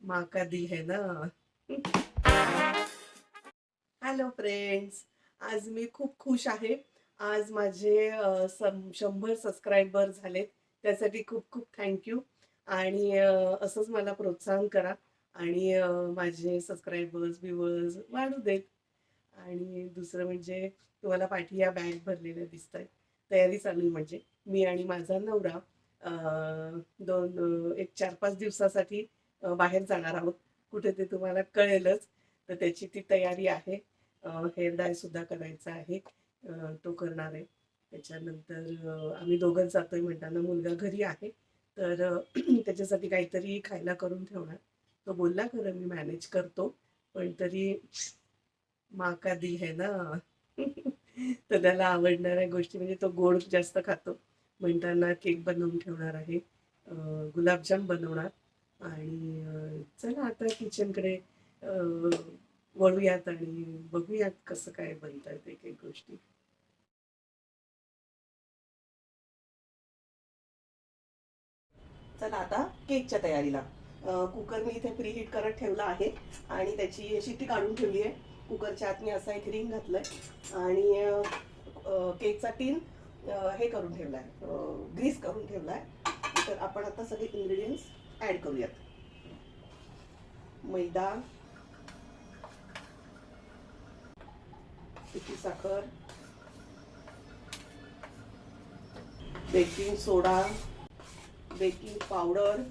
माँ का दी है ना. हॅलो फ्रेंड्स, आज मी खूप खुश आहे. आज माझे 100 सबस्क्रायबर झालेत. त्यासाठी खूप खूप थँक आणि असंच मला प्रोत्साहन करा आणि माझे सबस्क्रायबर्स, व्ह्यूअर्स वाढू देत. आणि दुसरं म्हणजे तुम्हाला पाठी या बॅग भरलेल्या दिसतायत. तयारी चालू आहे म्हणजे. मी आणि माझा नवरा एक 4-5 दिवसासाठी बाहेर जाणार आहोत. कुठे ते तुम्हाला कळेलच. तर त्याची ती तयारी आहे. हेअर डाय सुद्धा करायचा आहे. तो करणार आहे. त्याच्यानंतर आम्ही दोघंच जातोय म्हणताना मुलगा घरी आहे. तर त्याच्यासाठी काहीतरी खायला करून ठेवणार. तो बोलला खरं मी मॅनेज करतो. पण तरी माँ का दी है ना. तर त्याला आवडणाऱ्या गोष्टी म्हणजे तो गोड जास्त खातो. म्हणताना केक बनवून ठेवणार आहे. गुलाबजाम बनवणार आणि चला आता किचनकडे वळूयात आणि बघूयात कसं काय बनतायत एक एक गोष्टी. चला आता केकच्या तयारीला. कुकर मी इथे प्रीहीट करत ठेवला आहे आणि त्याची शिट्टी काढून ठेवली आहे. कुकरच्या आत मी असा एक रिंग घातलंय आणि केकचा टीन हे करून ठेवलाय, ग्रीस करून ठेवलाय. तर आपण आता सगळे इन्ग्रेडियंट्स ऍड करूयात. मैदा, पिठी साखर, बेकिंग सोडा, बेकिंग पावडर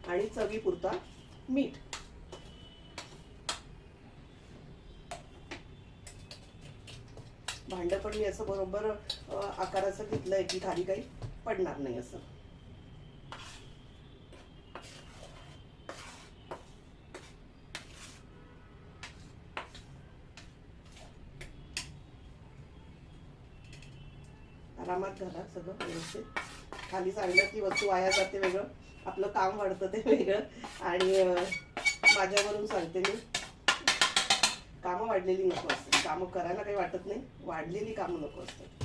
आणि चवीपुरता मीठ. भांडं पण मी असं बरोबर आकाराचं घेतलंय की खाली काही पडणार नाही असं. आरामात घाला सगळं व्यवस्थित. खाली सांगलं की वस्तू वाया जाते वेगळं, आपलं काम वाढतं ते वेगळं. आणि माझ्यावरून सांगते मी, कामं वाढलेली नको असतात. कामं करायला काही वाटत नाही, वाढलेली कामं नको असतात.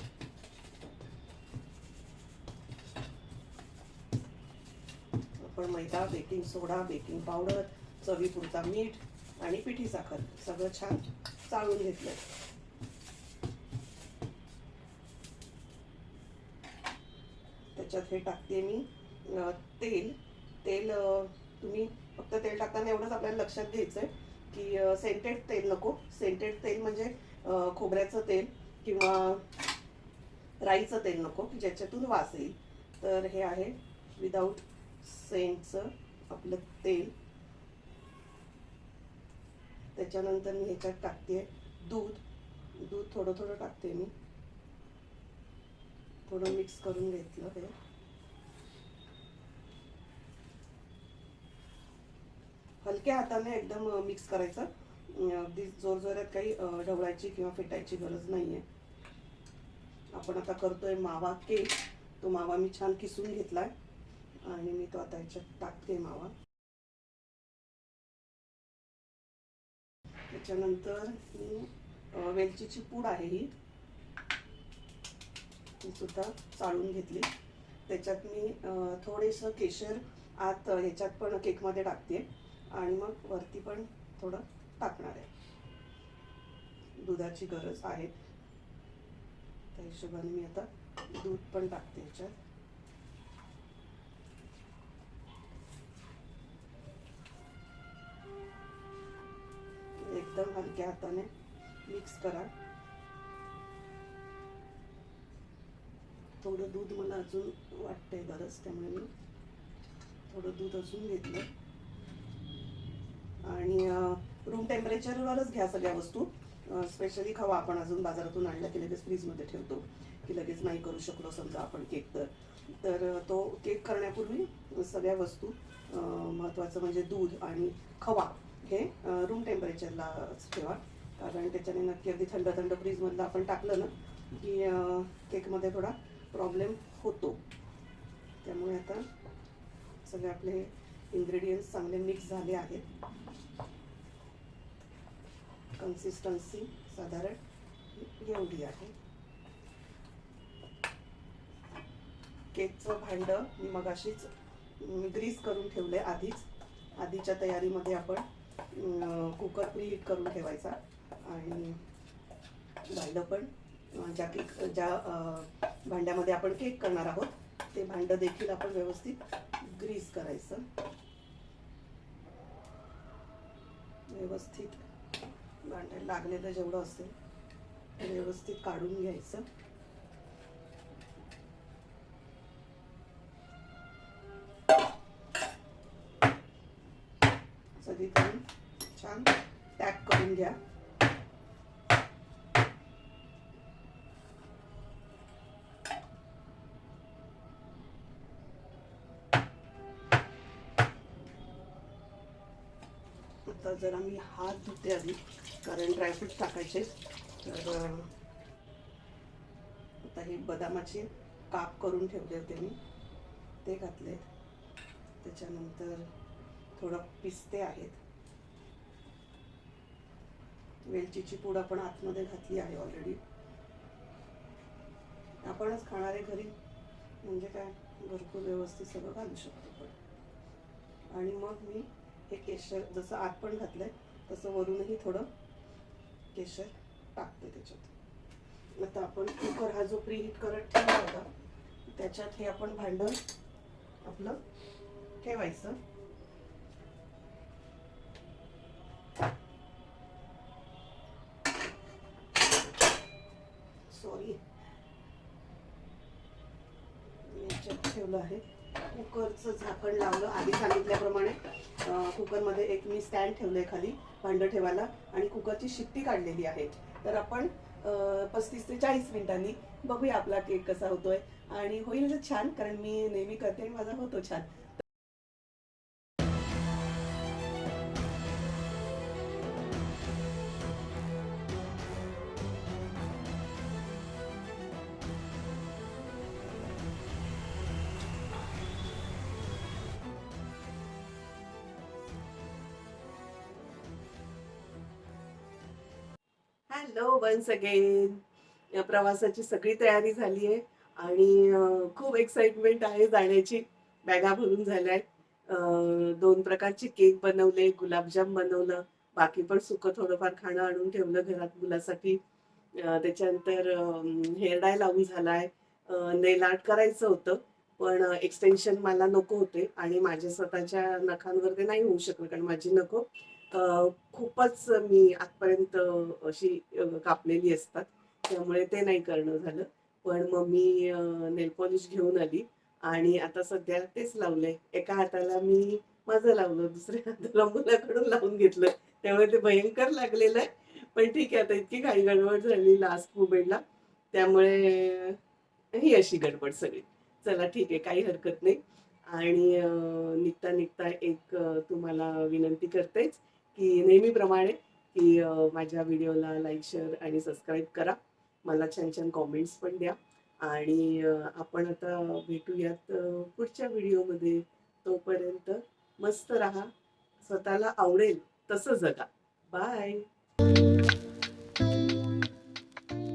आपण मैदा, बेकिंग सोडा, बेकिंग पावडर, चवीपुरता मीठ आणि पिठी साखर सगळं छान चाळून घेतलं. त्याच्यात हे टाकते मी तेल. तेल तुम्ही फक्त तेल टाकताना एवढंच आपल्याला लक्षात घ्यायचंय की सेंटेड तेल नको. सेंटेड तेल म्हणजे खोबऱ्याचं तेल किंवा राईचं तेल नको की ज्याच्यातून वास येईल. तर हे आहे विदाऊट सेंटचं आपलं तेल. त्याच्यानंतर मी ह्याच्यात टाकते दूध. दूध थोडं थोडं टाकते मी. थोडं मिक्स करून घेतलं हे. हलक्या हाताने एकदम मिक्स करायचं. अगदी जोरजोरात काही ढवळायची किंवा फेटायची गरज नाहीये. आपण आता करतोय मावा केक. तो मावा मी छान किसून घेतलाय आणि मी तो आता ह्याच्यात टाकते मावा. त्याच्यानंतर ही वेलचीची पूड आहे ही सुद्धा चाळून घेतली. त्याच्यात मी थोडेसं केशर आत ह्याच्यात पण केकमध्ये टाकते आणि मग वरती पण थोडं टाकणार आहे. दुधाची गरज आहे त्या हिशोबाने मी आता दूध पण टाकते ह्याच्यात. एकदम हलक्या हाताने मिक्स करा. थोडं दूध मला अजून वाटतंय बरंच, त्यामुळे मी थोडं दूध अजून घेतलं. आणि रूम टेम्परेचरवरच घ्या सगळ्या वस्तू. स्पेशली खवा आपण अजून बाजारातून आणला की लगेच फ्रीजमध्ये ठेवतो की लगेच नाही करू शकलो समजा आपण केक, तर तो केक करण्यापूर्वी सगळ्या वस्तू, महत्त्वाचं म्हणजे दूध आणि खवा हे रूम टेम्परेचरला ठेवा. कारण त्याच्याने नक्की अगदी थंड थंड फ्रीजमधलं आपण टाकलं ना की केकमध्ये थोडा प्रॉब्लेम होतो. त्यामुळे आता सगळे आपले इन्ग्रेडियंट्स चांगले मिक्स झाले आहेत. कन्सिस्टन्सी साधारण एवढी आहे. केकचं भांडं मी मगाशीच ग्रीस करून ठेवले आधीच आधीच्या तयारीमध्ये आपण कुकर प्रीहीट करून ठेवायचा आणि भांडं पण ज्या भांड्यामध्ये आपण केक करणार आहोत ते भांडं देखील आपण व्यवस्थित ग्रीस करायचं, व्यवस्थित भांड्याला लागलेलं जेवढं असेल ते व्यवस्थित काढून घ्यायचं. सगळीकडून छान टॅप करून घ्या. आता जरा मी हात धुते आधी, कारण ड्रायफ्रूट टाकायचे. तर आता हे बदामाचे काप करून ठेवले होते मी, ते घातले. त्याच्यानंतर थोडं पिस्ते आहेत, वेलचीची पूड आपण आतमध्ये घातली आहे ऑलरेडी. आपणच खाणारे घरी म्हणजे काय भरपूर व्यवस्थित सगळं घालू शकतो पण. आणि मग मी हे केशर जसं आत पण घातलंय तसं वरूनही थोडं केशर टाकते त्याच्यात. आता आपण कुकर हा जो प्रीहीट करत ठेवला होता त्याच्यात हे आपण भांडं आपलं ठेवायचं. सॉरी, याच्यात ठेवलं आहे. कुकरचं झाकण लावलं आधी सांगितल्याप्रमाणे. कुकरमध्ये एक मी स्टँड ठेवलंय खाली भांडं ठेवायला आणि कुकरची शिट्टी काढलेली आहे. तर आपण 35 ते 40 मिनिटांनी बघूया आपला केक कसा होतोय. आणि होईल छान, कारण मी नेहमी करते आणि माझा होतो छान. Hello once again. या प्रवासाची सगळी तयारी झाली आहे आणि खूप एक्साइटमेंट आहे जाण्याची. बॅगा भरून झाल्यात. 2 प्रकारचे केक बनवले, गुलाबजाम बनवलं, बाकी पण सुकं थोडंफार खाणं आणून ठेवलं घरात मुलासाठी. त्याच्यानंतर हेअर डाय लावून झालाय. नेल आर्ट करायचं होतं पण एक्सटेन्शन मला नको होते आणि माझ्या स्वतःच्या नखांवर ते नाही होऊ शकलं, कारण माझी नखं खूपच मी आजपर्यंत अशी कापलेली असतात, त्यामुळे ते नाही करणं झालं. पण मग मी नेल पॉलिश घेऊन आली आणि आता सध्या तेच लावलंय. एका हाताला मी माझं लावलं, दुसऱ्या हाताला मुलाकडून लावून घेतलं, त्यामुळे ते भयंकर लागलेलं आहे. पण ठीक आहे, आता इतकी घाई गडबड झाली लास्ट मोमेंटला, त्यामुळे ही अशी गडबड सगळी. चला ठीक आहे, काही हरकत नाही. आणि निघता निघता एक तुम्हाला विनंती करतेच की नेहमीप्रमाणे की माझ्या व्हिडिओला लाईक, शेअर आणि सबस्क्राईब करा. मला छान छान कॉमेंट्स पण द्या. आणि आपण आता भेटूयात पुढच्या व्हिडिओमध्ये. तोपर्यंत मस्त राहा, स्वतःला आवडेल तसं जगा. बाय.